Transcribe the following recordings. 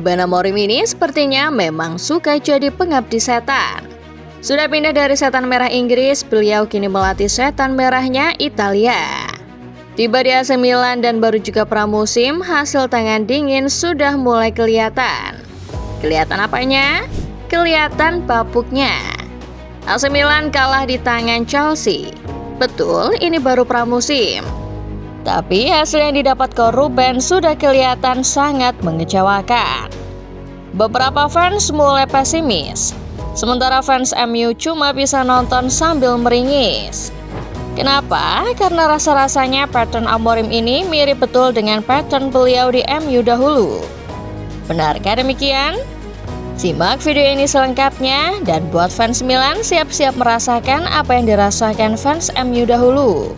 Ruben Amorim ini sepertinya memang suka jadi pengabdi setan. Sudah pindah dari setan merah Inggris, beliau kini melatih setan merahnya Italia. Tiba di AC Milan dan baru juga pramusim, hasil tangan dingin sudah mulai kelihatan. Kelihatan apanya? Kelihatan bapuknya. AC Milan kalah di tangan Chelsea. Betul, ini baru pramusim. Tapi hasil yang didapat ke Ruben sudah kelihatan sangat mengecewakan. Beberapa fans mulai pesimis, sementara fans MU cuma bisa nonton sambil meringis. Kenapa? Karena rasa-rasanya pattern Amorim ini mirip betul dengan pattern beliau di MU dahulu. Benarkah demikian? Simak video ini selengkapnya, dan buat fans Milan siap-siap merasakan apa yang dirasakan fans MU dahulu.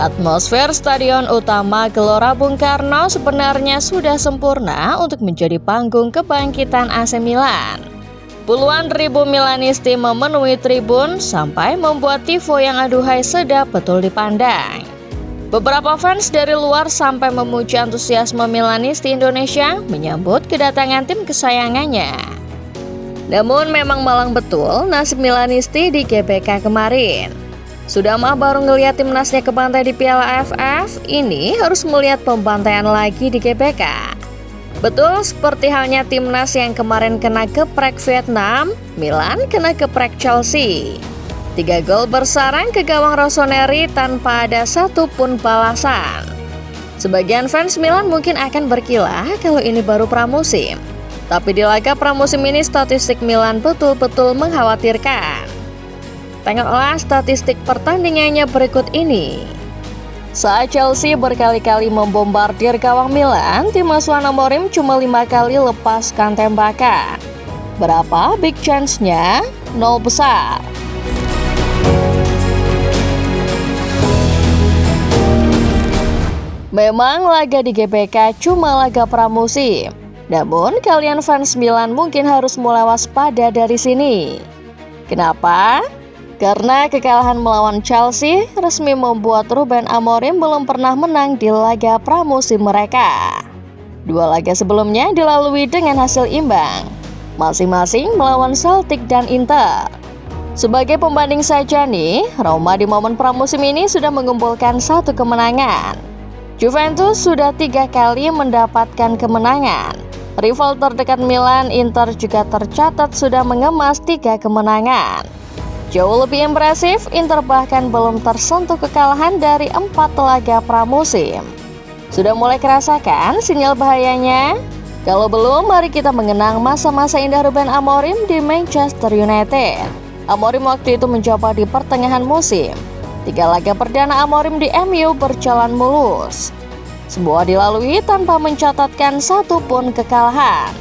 Atmosfer Stadion Utama Gelora Bung Karno sebenarnya sudah sempurna untuk menjadi panggung kebangkitan AC Milan. Puluhan ribu Milanisti memenuhi tribun sampai membuat tifo yang aduhai sedap betul dipandang. Beberapa fans dari luar sampai memuji antusiasme Milanisti Indonesia menyambut kedatangan tim kesayangannya. Namun memang malang betul nasib Milanisti di GBK kemarin. Sudah mah baru ngeliat timnasnya kebantai di Piala AFF, ini harus melihat pembantaian lagi di GBK. Betul seperti halnya timnas yang kemarin kena geprek Vietnam, Milan kena geprek Chelsea. 3 gol bersarang ke gawang Rossoneri tanpa ada satupun balasan. Sebagian fans Milan mungkin akan berkilah kalau ini baru pramusim. Tapi di laga pramusim ini statistik Milan betul-betul mengkhawatirkan. Tengoklah statistik pertandingannya berikut ini. Saat Chelsea berkali-kali membombardir gawang Milan, tim asuhan Amorim cuma 5 kali lepaskan tembakan. Berapa big chance-nya? 0 besar. Memang laga di GBK cuma laga pramusim. Namun kalian fans Milan mungkin harus mulai waspada dari sini. Kenapa? Karena kekalahan melawan Chelsea resmi membuat Ruben Amorim belum pernah menang di laga pramusim mereka. 2 laga sebelumnya dilalui dengan hasil imbang, masing-masing melawan Celtic dan Inter. Sebagai pembanding saja nih, Roma di momen pramusim ini sudah mengumpulkan 1 kemenangan. Juventus sudah 3 kali mendapatkan kemenangan. Rival terdekat Milan, Inter juga tercatat sudah mengemas 3 kemenangan. Jauh lebih impresif, Inter bahkan belum tersentuh kekalahan dari 4 laga pramusim. Sudah mulai kerasakan sinyal bahayanya? Kalau belum, mari kita mengenang masa-masa indah Ruben Amorim di Manchester United. Amorim waktu itu mencoba di pertengahan musim. 3 laga perdana Amorim di MU berjalan mulus. Semua dilalui tanpa mencatatkan satupun kekalahan.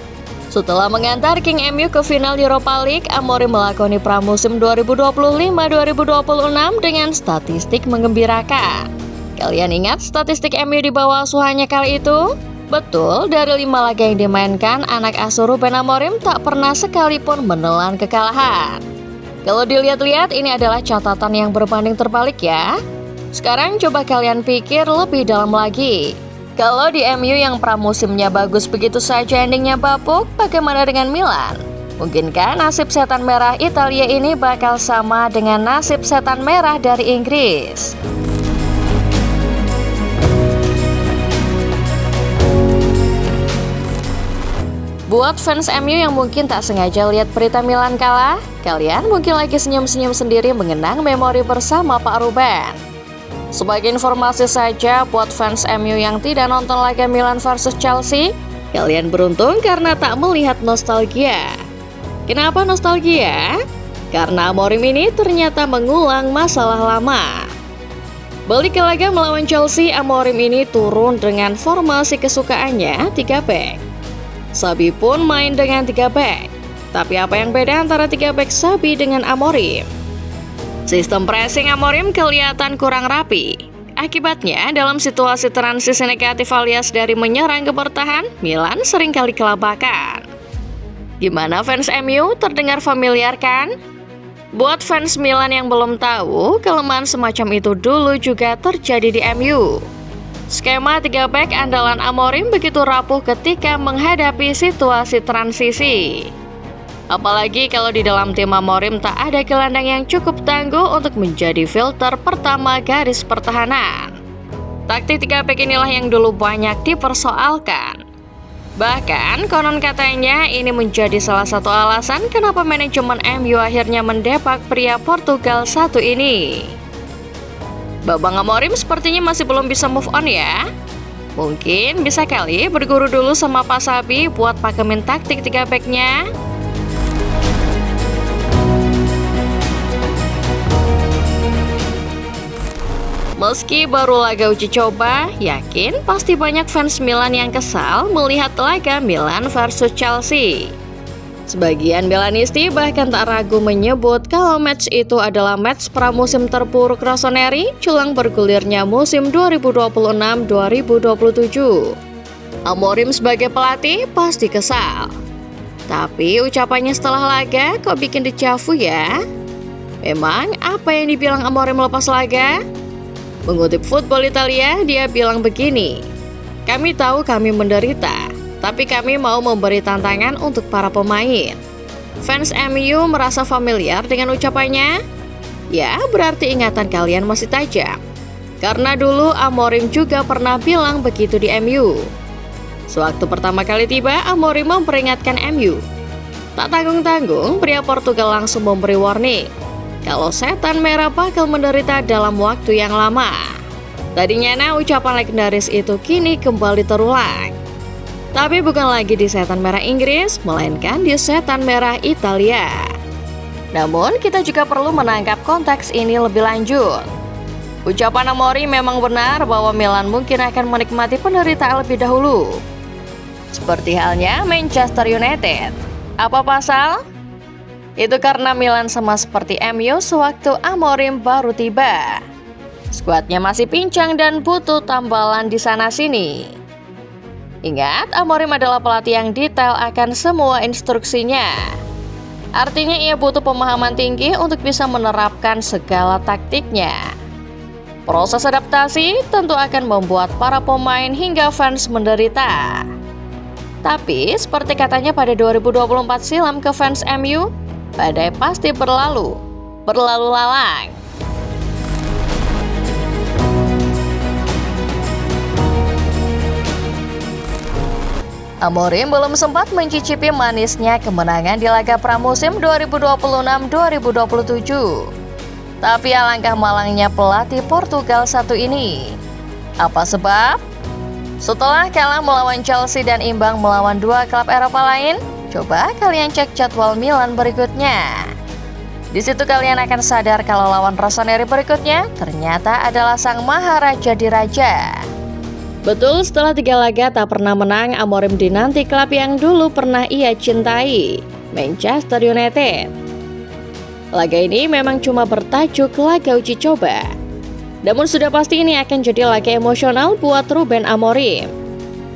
Setelah mengantar King MU ke final Europa League, Amorim melakoni pramusim 2025-2026 dengan statistik menggembirakan. Kalian ingat statistik MU di bawah asuhannya kali itu? Betul, dari 5 laga yang dimainkan, anak asuh Ruben Amorim tak pernah sekalipun menelan kekalahan. Kalau dilihat-lihat, ini adalah catatan yang berbanding terbalik ya. Sekarang coba kalian pikir lebih dalam lagi. Kalau di MU yang pramusimnya bagus begitu saja endingnya bapuk, bagaimana dengan Milan? Mungkinkah nasib setan merah Italia ini bakal sama dengan nasib setan merah dari Inggris? Buat fans MU yang mungkin tak sengaja lihat berita Milan kalah, kalian mungkin lagi senyum-senyum sendiri mengenang memori bersama Pak Ruben. Sebagai informasi saja buat fans MU yang tidak nonton laga Milan versus Chelsea, kalian beruntung karena tak melihat nostalgia. Kenapa nostalgia? Karena Amorim ini ternyata mengulang masalah lama. Balik ke laga melawan Chelsea, Amorim ini turun dengan formasi kesukaannya 3 back. Xabi pun main dengan 3 back. Tapi apa yang beda antara 3 back Xabi dengan Amorim? Sistem pressing Amorim kelihatan kurang rapi. Akibatnya, dalam situasi transisi negatif alias dari menyerang ke bertahan, Milan seringkali kelabakan. Gimana fans MU, terdengar familiar kan? Buat fans Milan yang belum tahu, kelemahan semacam itu dulu juga terjadi di MU. Skema 3 back andalan Amorim begitu rapuh ketika menghadapi situasi transisi. Apalagi kalau di dalam tim Amorim tak ada gelandang yang cukup tangguh untuk menjadi filter pertama garis pertahanan. Taktik 3 back inilah yang dulu banyak dipersoalkan. Bahkan konon katanya ini menjadi salah satu alasan kenapa manajemen MU akhirnya mendepak pria Portugal satu ini. Babang Amorim sepertinya masih belum bisa move on ya. Mungkin bisa kali berguru dulu sama Pak Sabi buat pakemin taktik 3 back-nya. Meski baru laga uji coba, yakin pasti banyak fans Milan yang kesal melihat laga Milan versus Chelsea. Sebagian Milanisti bahkan tak ragu menyebut kalau match itu adalah match pramusim terpuruk Rossoneri jelang bergulirnya musim 2026-2027. Amorim sebagai pelatih pasti kesal. Tapi ucapannya setelah laga kok bikin dejavu ya? Memang apa yang dibilang Amorim lepas laga? Mengutip Football Italia, dia bilang begini, "Kami tahu kami menderita, tapi kami mau memberi tantangan untuk para pemain." Fans MU merasa familiar dengan ucapannya? Ya, berarti ingatan kalian masih tajam. Karena dulu Amorim juga pernah bilang begitu di MU. Sewaktu pertama kali tiba, Amorim memperingatkan MU. Tak tanggung-tanggung, pria Portugal langsung memberi warning kalau setan merah bakal menderita dalam waktu yang lama. Tadinya ucapan legendaris itu kini kembali terulang. Tapi bukan lagi di setan merah Inggris, melainkan di setan merah Italia. Namun kita juga perlu menangkap konteks ini lebih lanjut. Ucapan Amorim memang benar bahwa Milan mungkin akan menikmati penderitaan lebih dahulu. Seperti halnya Manchester United. Apa pasal? Itu karena Milan sama seperti MU sewaktu Amorim baru tiba. Skuadnya masih pincang dan butuh tambalan di sana-sini. Ingat, Amorim adalah pelatih yang detail akan semua instruksinya. Artinya ia butuh pemahaman tinggi untuk bisa menerapkan segala taktiknya. Proses adaptasi tentu akan membuat para pemain hingga fans menderita. Tapi, seperti katanya pada 2024 silam ke fans MU, badai pasti berlalu lalang. Amorim belum sempat mencicipi manisnya kemenangan di laga pramusim 2026-2027. Tapi alangkah malangnya pelatih Portugal satu ini. Apa sebab? Setelah kalah melawan Chelsea dan imbang melawan dua klub Eropa lain, coba kalian cek jadwal Milan berikutnya. Di situ kalian akan sadar kalau lawan Rossoneri berikutnya ternyata adalah sang Maharaja Diraja. Betul, setelah 3 laga tak pernah menang, Amorim dinanti klub yang dulu pernah ia cintai, Manchester United. Laga ini memang cuma bertajuk laga uji coba. Namun sudah pasti ini akan jadi laga emosional buat Ruben Amorim.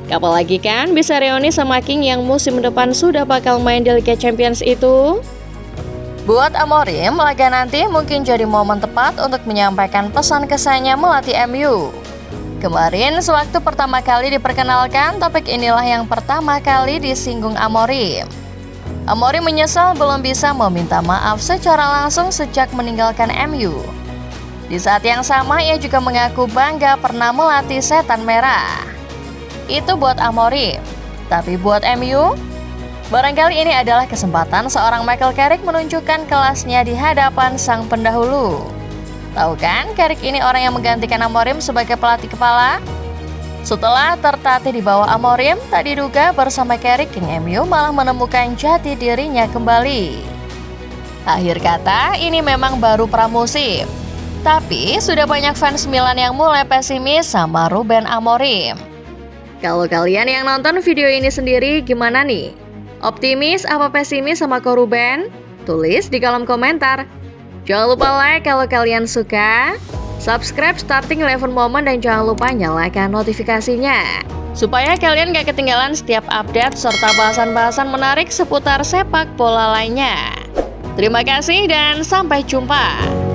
Apalagi kan bisa reuni sama King yang musim depan sudah bakal main di Liga Champions itu. Buat Amorim, laga nanti mungkin jadi momen tepat untuk menyampaikan pesan kesannya melatih MU. Kemarin, sewaktu pertama kali diperkenalkan, topik inilah yang pertama kali disinggung Amorim. Amorim menyesal belum bisa meminta maaf secara langsung sejak meninggalkan MU. Di saat yang sama, ia juga mengaku bangga pernah melatih setan merah. Itu buat Amorim. Tapi buat MU, barangkali ini adalah kesempatan seorang Michael Carrick menunjukkan kelasnya di hadapan sang pendahulu. Tahu kan, Carrick ini orang yang menggantikan Amorim sebagai pelatih kepala? Setelah tertatih di bawah Amorim, tak diduga bersama Carrick, King MU malah menemukan jati dirinya kembali. Akhir kata, ini memang baru pramusim. Tapi, sudah banyak fans Milan yang mulai pesimis sama Ruben Amorim. Kalau kalian yang nonton video ini sendiri, gimana nih? Optimis apa pesimis sama Ko Ruben? Tulis di kolom komentar. Jangan lupa like kalau kalian suka, subscribe Starting 11 Moment dan jangan lupa nyalakan notifikasinya. supaya kalian gak ketinggalan setiap update serta bahasan-bahasan menarik seputar sepak bola lainnya. Terima kasih dan sampai jumpa.